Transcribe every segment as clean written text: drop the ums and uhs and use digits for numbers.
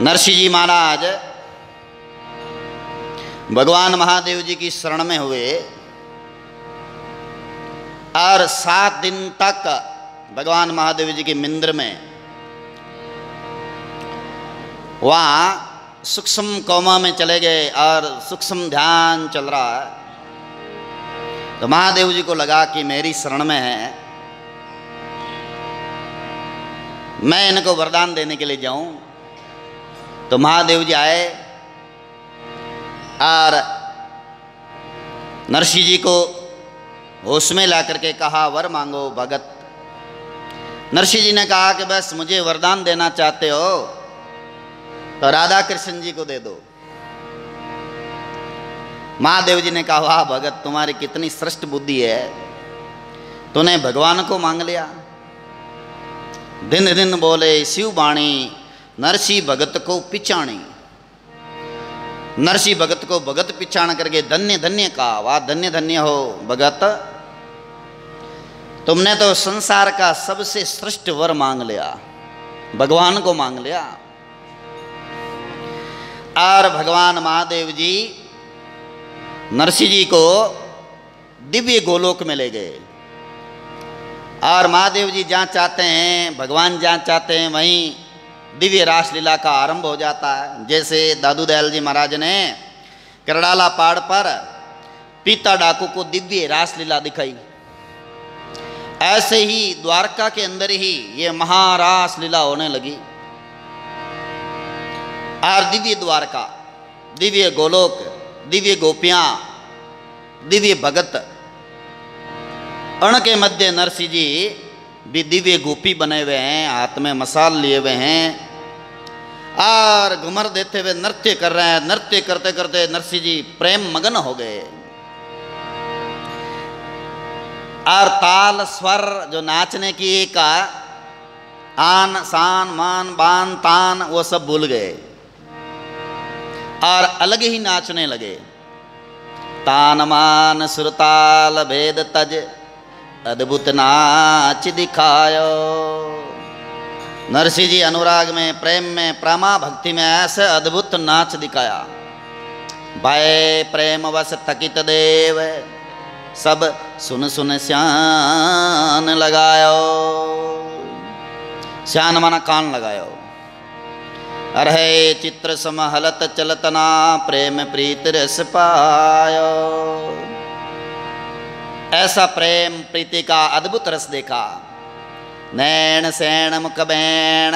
नरसिंह जी महाराज भगवान महादेव जी की शरण में हुए और 7 दिन तक भगवान महादेव जी के मंदिर में वहाँ सूक्ष्म कोमा में चले गए और सूक्ष्म ध्यान चल रहा है। तो महादेव जी को लगा कि मेरी शरण में है, मैं इनको वरदान देने के लिए जाऊं। तो महादेव जी आए और नरसिंह जी को होश में ला करके कहा, वर मांगो भगत। नरसिंह जी ने कहा कि बस मुझे वरदान देना चाहते हो तो राधा कृष्ण जी को दे दो। महादेव जी ने कहा, वाह भगत, तुम्हारी कितनी श्रेष्ठ बुद्धि है, तूने भगवान को मांग लिया। दिन दिन बोले शिव बाणी, नरसिंह भगत को पिछाणी। नरसिंह भगत को भगत पिछाण करके धन्य धन्य कहा, वाह धन्य धन्य हो भगत, तुमने तो संसार का सबसे श्रेष्ठ वर मांग लिया, भगवान को मांग लिया। और भगवान महादेव जी नरसिंह जी को दिव्य गोलोक में ले गए। और महादेव जी जहाँ चाहते हैं, भगवान जहाँ चाहते हैं, वहीं दिव्य रासलीला का आरंभ हो जाता है। जैसे दादू दयाल जी महाराज ने करड़ाला पहाड़ पर पीता डाकू को दिव्य रासलीला दिखाई, ऐसे ही द्वारका के अंदर ही ये महारास लीला होने लगी। और दिव्य द्वारका, दिव्य गोलोक, दिव्य गोपियां, दिव्य भगत, उनके मध्य नरसिंह जी भी दिव्य गोपी बने हुए हैं, हाथ में मसाल लिए हुए हैं और घुमर देते हुए नृत्य कर रहे हैं। नृत्य करते करते नरसिंह जी प्रेम मगन हो गए। और ताल स्वर जो नाचने की का आन शान मान बान तान वो सब भूल गए और अलग ही नाचने लगे। तान मान सुरताल भेद तज, अद्भुत नाच दिखायो। नरसिंह जी अनुराग में, प्रेम में, प्रमा भक्ति में ऐसे अद्भुत नाच दिखाया। भय प्रेम वश थकित देव, सब सुन सुन श्यान लगायो। श्यान माना कान लगायो। अरहे चित्र समहलत चलतना, प्रेम प्रीत रस पायो। ऐसा प्रेम प्रीति का अद्भुत रस देखा। नैन सैन मुख बैण,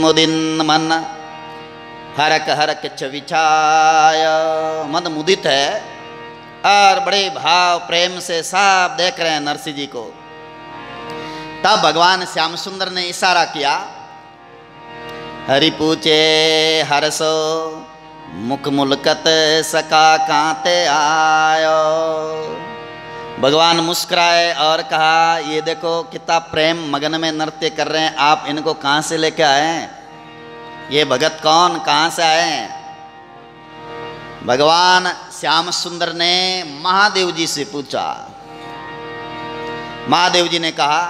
मुदिन मन, हरक हरक छविछाय। मन मुदित है और बड़े भाव प्रेम से सब देख रहे हैं नरसिंह जी को। तब भगवान श्याम सुंदर ने इशारा किया, हरि पूछे हरसो, मुख मुलकत सका कांते आयो। भगवान मुस्कुराए और कहा, ये देखो कितना प्रेम मगन में नृत्य कर रहे हैं, आप इनको कहाँ से लेके आए? ये भगत कौन, कहाँ से आए? भगवान श्याम सुंदर ने महादेव जी से पूछा। महादेव जी ने कहा,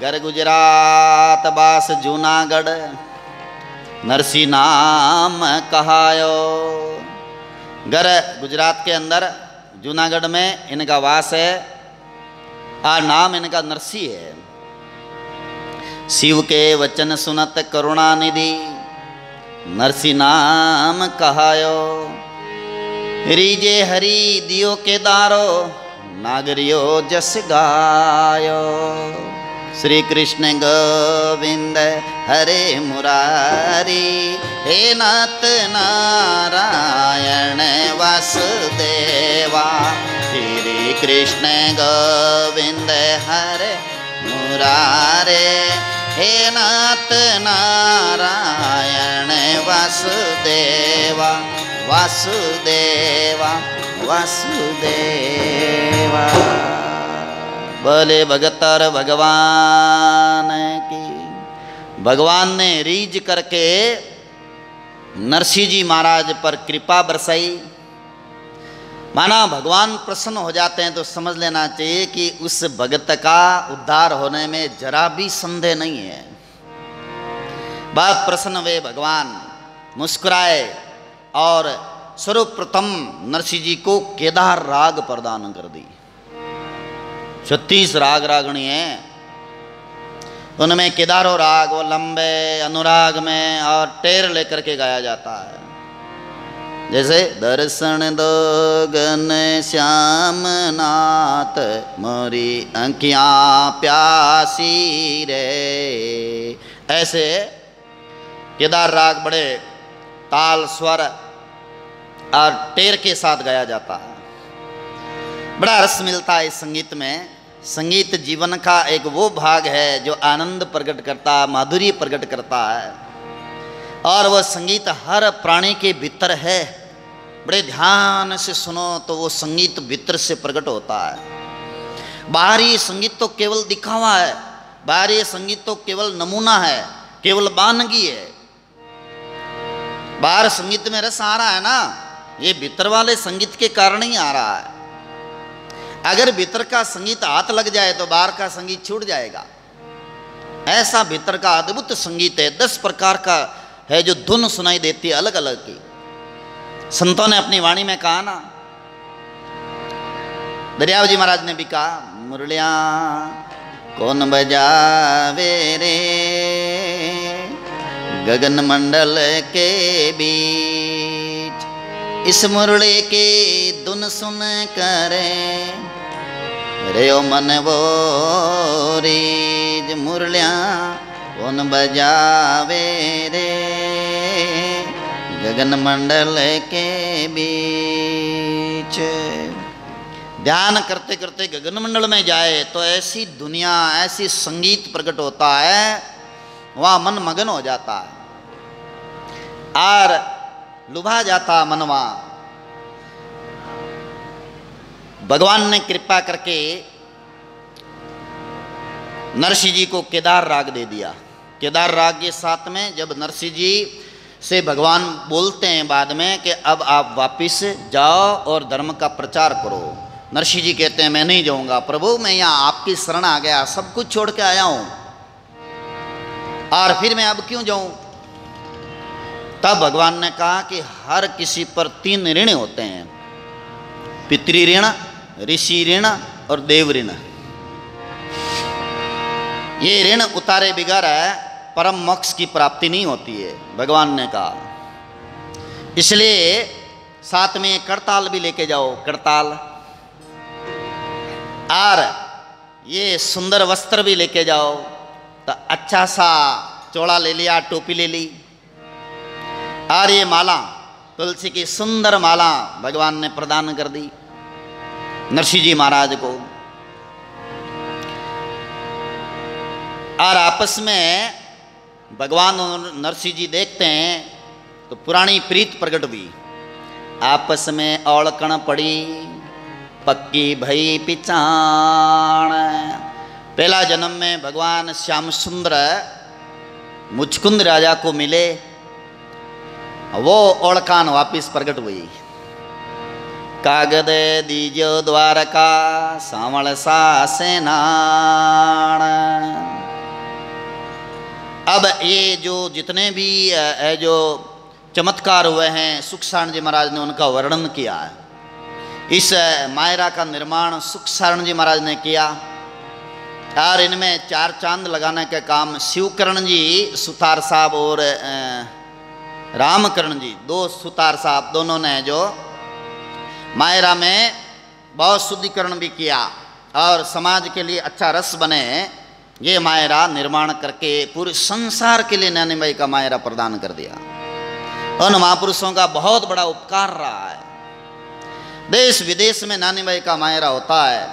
घर गुजरात बास जूनागढ़, नरसिंह नाम कहायो। घर गुजरात के अंदर जूनागढ़ में इनका वास है और नाम इनका नरसिंह है। शिव के वचन सुनत करुणा निधि, नरसिंह नाम कहायो। रीजे हरि दियो के दारो, नागरियो जस गायो। श्री कृष्ण गोविंद हरे मुरारी, हे नाथ नारायण वासुदेवा। श्री कृष्ण गोविंद हरे मुरारे, हे नाथ नारायण वासुदेवा। वासुदेवा वासुदेवा। बोले भगत और भगवान की। भगवान ने रीझ करके नरसिंह जी महाराज पर कृपा बरसाई। माना भगवान प्रसन्न हो जाते हैं तो समझ लेना चाहिए कि उस भगत का उद्धार होने में जरा भी संदेह नहीं है। बहुत प्रसन्न हुए भगवान। मुस्कुराए और सर्वप्रथम नरसिंह जी को केदार राग प्रदान कर दी। 36 राग रागणी हैं, उनमें केदारो राग वो लंबे अनुराग में और टेर लेकर के गाया जाता है। जैसे दर्शन दो गन श्याम नाथ मोरी आँखियाँ प्यासी रे, ऐसे केदार राग बड़े ताल स्वर और टेर के साथ गाया जाता है। बड़ा रस मिलता है इस संगीत में। संगीत जीवन का एक वो भाग है जो आनंद प्रकट करता, माधुर्य प्रकट करता है, और वह संगीत हर प्राणी के भीतर है। बड़े ध्यान से सुनो तो वो संगीत भीतर से प्रकट होता है। बाहरी संगीत तो केवल दिखावा है, बाहरी संगीत तो केवल नमूना है, केवल बानगी है। बाहर संगीत में रस आ रहा है ना, ये भीतर वाले संगीत के कारण ही आ रहा है। अगर भीतर का संगीत हाथ लग जाए तो बाहर का संगीत छूट जाएगा। ऐसा भीतर का अद्भुत संगीत है। 10 प्रकार का है जो धुन सुनाई देती है अलग अलग की। संतों ने अपनी वाणी में कहा ना, दरियाव जी महाराज ने भी कहा, मुरलियां कौन बजावे रे गगन मंडल के बीच, इस मुरली की धुन सुन करे रे ओ मन वो रीज, मुरलियां कौन बजावे रे गगन मंडल के बीच। ध्यान करते करते गगन मंडल में जाए तो ऐसी दुनिया, ऐसी संगीत प्रकट होता है, वहाँ मन मगन हो जाता है और लुभा जाता मनवा। भगवान ने कृपा करके नरसिंह जी को केदार राग दे दिया। केदार राग के साथ में जब नरसिंह जी से भगवान बोलते हैं बाद में कि अब आप वापिस जाओ और धर्म का प्रचार करो, नरसिंह जी कहते हैं मैं नहीं जाऊंगा प्रभु, मैं यहाँ आपकी शरण आ गया, सब कुछ छोड़ के आया हूँ और फिर मैं अब क्यों जाऊं। तब भगवान ने कहा कि हर किसी पर 3 ऋण होते हैं, पितृ ऋण, ऋषि ऋण और देव ऋण। ये ऋण उतारे बिगैर परम मोक्ष की प्राप्ति नहीं होती है, भगवान ने कहा। इसलिए साथ में करताल भी लेके जाओ, करताल, और ये सुंदर वस्त्र भी लेके जाओ। तो अच्छा सा चोला ले लिया, टोपी ले ली, और ये माला, तुलसी की सुंदर माला भगवान ने प्रदान कर दी नरसिंह जी महाराज को। और आपस में भगवान और नरसिंह जी देखते हैं तो पुरानी प्रीत प्रकट हुई। आपस में औलकण पड़ी पक्की भई पिचाण। पहला जन्म में भगवान श्याम सुंदर मुचकुंद राजा को मिले, वो ओळकान वापिस प्रकट हुई। कागद दीजो द्वारका सावल सा सेनाण। अब ये जो जितने भी जो चमत्कार हुए हैं सुखसारण जी महाराज ने उनका वर्णन किया है। इस मायरा का निर्माण सुखसारण जी महाराज ने किया और इनमें 4 चांद लगाने का काम शिवकरण जी सुतार साहब और रामकरण जी, 2 सुतार साहब, दोनों ने जो मायरा में बहुत शुद्धिकरण भी किया और समाज के लिए अच्छा रस बने, ये मायरा निर्माण करके पूरे संसार के लिए नानी बाई का मायरा प्रदान कर दिया। उन महापुरुषों का बहुत बड़ा उपकार रहा है। देश विदेश में नानी बाई का मायरा होता है,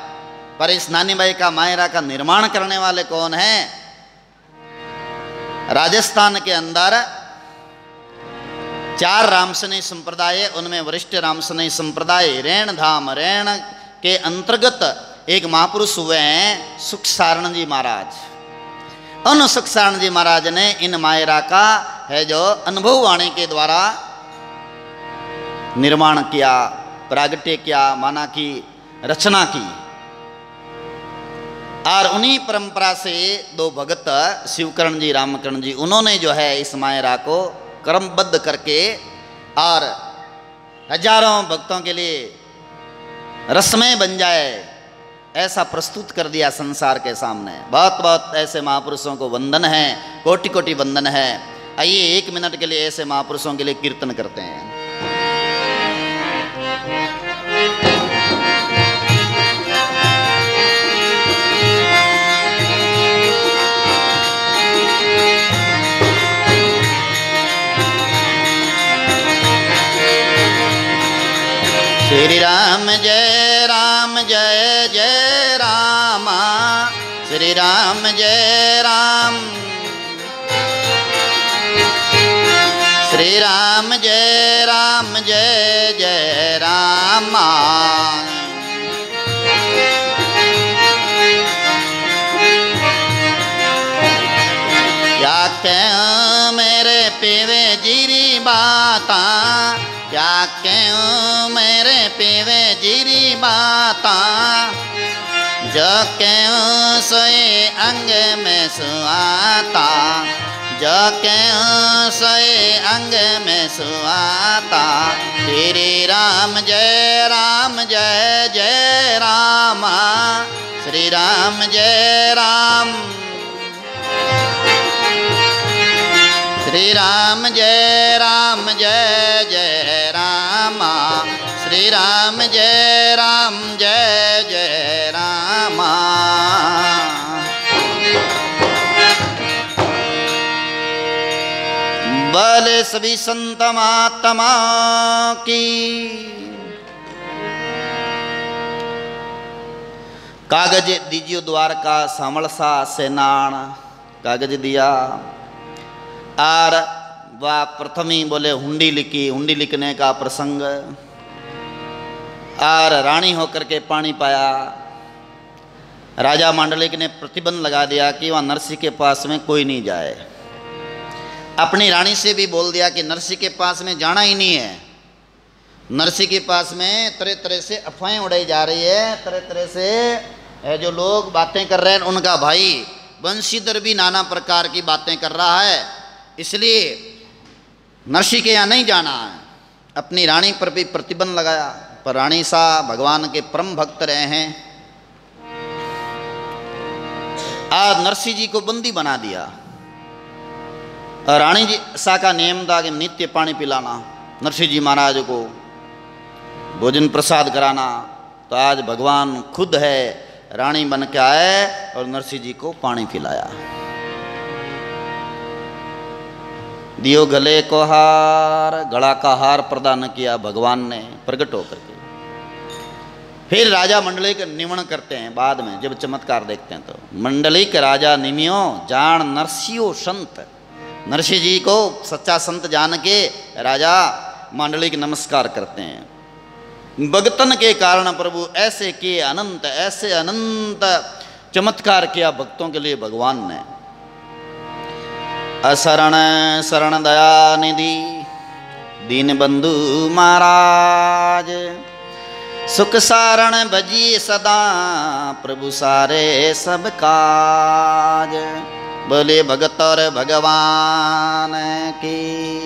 पर इस नानी बाई का मायरा का निर्माण करने वाले कौन हैं? राजस्थान के अंदर 4 रामसनी संप्रदाय, उनमें वरिष्ठ रामसनी संप्रदाय रेण धाम, रेण के अंतर्गत एक महापुरुष हुए हैं सुखसारण जी महाराज। उन सुखसारण जी महाराज ने इन मायरा का है जो अनुभव वाणी के द्वारा निर्माण किया, प्रागट्य किया, माना की रचना की। और उन्हीं परंपरा से 2 भगत शिवकरण जी, रामकरण जी, उन्होंने जो है इस मायरा को क्रमबद्ध करके और हजारों भक्तों के लिए रसमय बन जाए, ऐसा प्रस्तुत कर दिया संसार के सामने। बहुत बहुत ऐसे महापुरुषों को वंदन है, कोटि कोटि वंदन है। आइए 1 मिनट के लिए ऐसे महापुरुषों के लिए कीर्तन करते हैं। श्री राम जय जय रामा, श्री राम जय राम, श्री राम जय जय रामा। क्या क्यों मेरे पीवे जीरी बाता, क्या क्यों मेरे पीवे जीरी बाता, जो क्यों सोए अंग में सुआता, जो क्यों सोए अंग में सुआता। श्री राम जय जय रामा, श्री राम जय राम, श्री राम जय जय रामा, श्री राम जय जय रामा। बोले सभी संत महात्मा की। कागज दीजियो द्वारका सामलसा सेनान, कागज दिया और वह प्रथम ही बोले हुंडी लिखी, हुंडी लिखने का प्रसंग, और रानी होकर के पानी पाया। राजा मांडलिक ने प्रतिबंध लगा दिया कि वह नरसी के पास में कोई नहीं जाए। अपनी रानी से भी बोल दिया कि नरसी के पास में जाना ही नहीं है। नरसी के पास में तरह तरह से अफवाहें उड़ाई जा रही है, तरह तरह से जो लोग बातें कर रहे हैं। उनका भाई बंशीधर भी नाना प्रकार की बातें कर रहा है, इसलिए नरसी के यहाँ नहीं जाना है। अपनी रानी पर भी प्रतिबंध लगाया, पर रानी सा भगवान के परम भक्त रहे हैं। आज नरसी जी को बंदी बना दिया। और रानी जी सा का नियम था कि नित्य पानी पिलाना, नरसिंह जी महाराज को भोजन प्रसाद कराना। तो आज भगवान खुद है, रानी बन के आए और नरसिंह जी को पानी पिलाया। दियो गले को हार, गला का हार प्रदान किया भगवान ने प्रकट होकर के। फिर राजा मंडलिक निमण करते हैं बाद में, जब चमत्कार देखते हैं तो। मंडलिक राजा निमियो जान नरसियो संत, नरसिंह जी को सच्चा संत जान के राजा मंडलिक नमस्कार करते हैं। भगतन के कारण प्रभु ऐसे किए अनंत, ऐसे अनंत चमत्कार किया भक्तों के लिए भगवान ने। असरण शरण दया निधि दीन बंधु महाराज, सुख सारण भजिए सदा प्रभु सारे सब काज। बोले भगत और भगवान की।